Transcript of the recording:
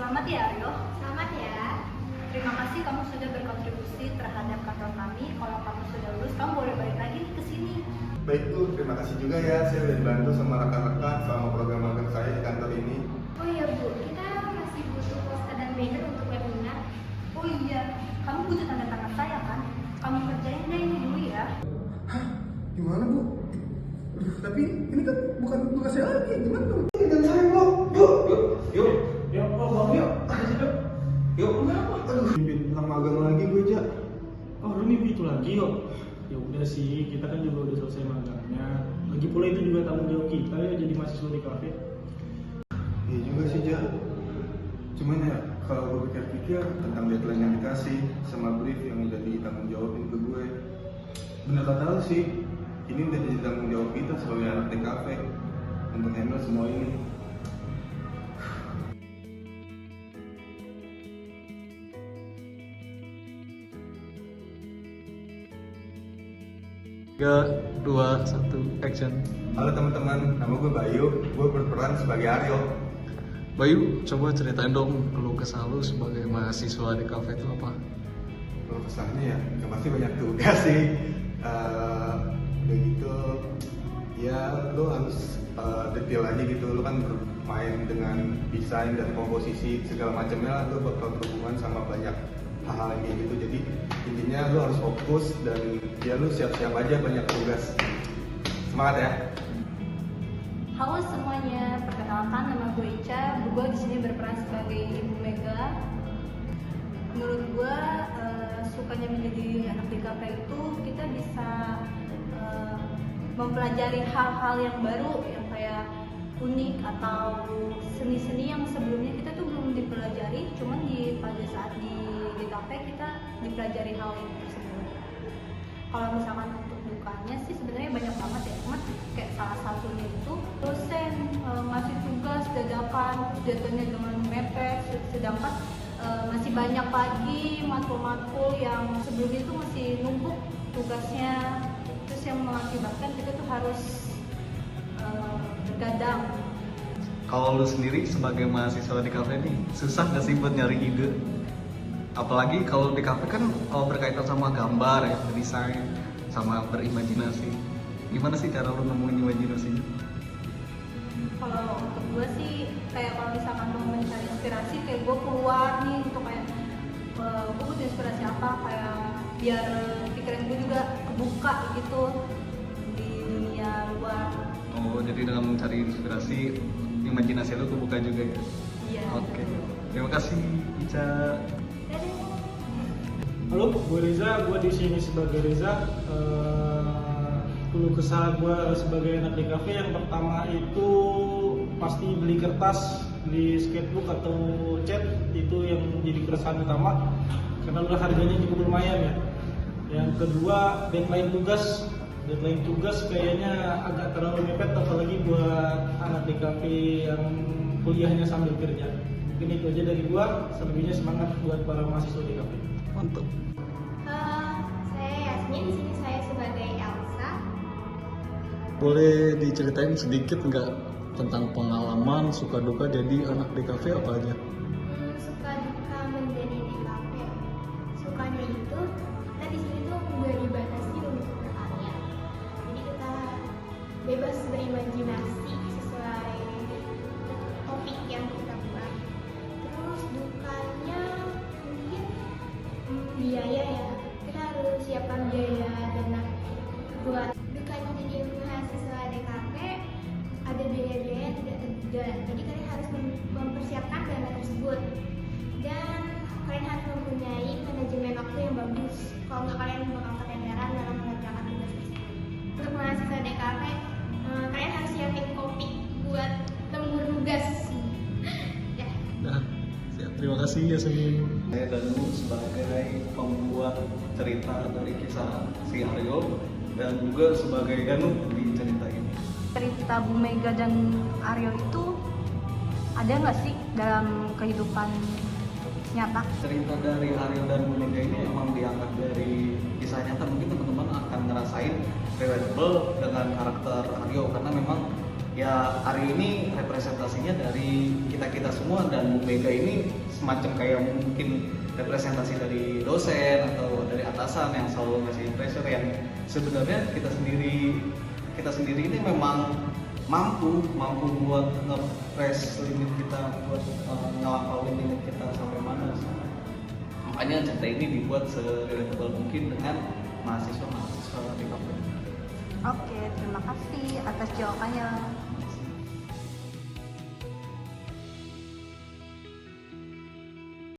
Selamat ya Aryo. Selamat ya. Terima kasih kamu sudah berkontribusi terhadap kantor kami. Kalau kamu sudah lulus, kamu boleh balik lagi ke sini. Baik tuh, terima kasih juga ya. Saya sudah dibantu sama rekan-rekan selama program magang saya di kantor ini. Oh iya Bu, kita masih butuh poster dan banner untuk webinar. Oh iya, kamu butuh tanda tangan saya kan? Kamu kerjain deh ini dulu ya. Hah? Gimana Bu? Aduh, tapi ini kan bukan tugas saya lagi. Gimana tuh? Ini dan saya kok. Yuk. Bang, yuk. Yuk. Kenapa? Aduh, mimpi tentang magang lagi gue, Jak. Oh, lu mimpi itu lagi yuk? Ya udah sih, kita kan juga udah selesai magangnya. Lagi pula itu juga tanggung jawab kita ya jadi mahasiswa di kafe. Iya juga sih, Jak. Cuman ya, kalau gue pikir-pikir tentang deadline yang dikasih sama brief yang udah ditanggung jawabin ke gue, bener kata lu sih, ini udah jadi tanggung jawab kita sebagai anak TKV untuk handle semua ini. Tiga, dua, satu, action. Halo teman-teman, nama gue Bayu, gue berperan sebagai Aryo. Bayu, coba ceritain dong keluh kesah lu sebagai mahasiswa di kafe itu apa? Kalau kesannya ya pasti banyak tugas sih. Udah gitu, ya lo harus detail aja gitu. Lo kan bermain dengan desain dan komposisi segala macamnya, lo bakal berhubungan sama banyak hal-hal kayak gitu. Jadi intinya lo harus fokus dan ya lo siap-siap aja banyak tugas. Semangat ya. Halo semuanya, perkenalkan nama gue Ica. Gue di sini berperan sebagai Ibu Mega. Menurut gue sukanya menjadi anak di kafe itu kita bisa mempelajari hal-hal yang baru yang kayak unik atau seni-seni yang sebelumnya kita tuh belum dipelajari, cuman pada saat di kafe kita dipelajari hal yang tersebut. Kalau misalkan untuk dukanya sih sebenarnya banyak banget ya, cuma kayak salah satunya itu dosen ngasih tugas dadakan, terus jatuhnya dengan mepet, sedangkan masih banyak lagi matkul-matkul yang sebelumnya itu masih numpuk tugasnya, terus yang mengakibatkan kita tuh harus bergadang. Kalau lu sendiri sebagai mahasiswa di kafe ini susah gak sih buat nyari ide? Apalagi kalau di kafe kan berkaitan sama gambar ya, desain, sama berimajinasi. Gimana sih cara lu nemuin imajinasinya? Kalau untuk gue sih kayak kalau misalkan mau mencari inspirasi kayak gue keluar nih untuk kayak gue butuh inspirasi apa kayak biar pikiran gue juga kebuka gitu di dunia luar. Oh, jadi dengan mencari inspirasi, imajinasi lu kebuka juga ya? Iya. Oke, terima kasih Ica. Halo, gue Reza. Gue di sini sebagai Reza. Keluh kesah gue sebagai anak di kafe yang pertama itu pasti beli kertas di sketchbook atau cat, itu yang jadi keresahan utama karena udah harganya cukup lumayan ya. Yang kedua deadline tugas kayaknya agak terlalu mepet apalagi buat anak di kafe yang kuliahnya sambil kerja. Mungkin itu aja dari gue, selebihnya semangat buat para mahasiswa di kafe. Mantap. Saya Yasmin, di sini saya sebagai Elsa. Boleh diceritain sedikit nggak tentang pengalaman suka duka jadi anak di kafe apa aja? Suka duka menjadi di kafe. Sukanya itu kita di sini tuh nggak dibatasi untuk berkarya. Jadi kita bebas berimajinasi sesuai topik yang kita buat. Terus dukanya mungkin biaya ya. Kita harus siapkan biaya dana buat dukanya jadi mahasiswa DKP. Ada biaya-biaya yang tidak terduga, jadi kalian harus mempersiapkan dana tersebut dan kalian harus mempunyai manajemen waktu yang bagus. Kalau nggak, kalian bakal keteteran dalam mengerjakan tugas tersebut. Untuk mahasiswa DKP, kalian harus siapin kopi buat lembur tugas. Ya. Nah, siap. Terima kasih Yasmin. Saya Danu sebagai pembuat cerita dari kisah si Aryo dan juga sebagai Danu di cerita ini. Cerita Bu Mega dan Aryo itu ada nggak sih dalam kehidupan nyata? Cerita dari Aryo dan Bu Mega ini emang diangkat dari kisah nyata. Mungkin teman-teman akan ngerasain relatable dengan karakter Aryo karena memang ya Ari ini representasinya dari kita semua, dan Bu Mega ini semacam kayak mungkin representasi dari dosen atau dari atasan yang selalu ngasih pressure, yang sebenarnya kita sendiri ini memang mampu buat nge-press limit kita, buat ngelampaui limit kita sampai mana. Makanya cerita ini dibuat se-relatable mungkin dengan mahasiswa di kampus. Oke, terima kasih atas jawabannya.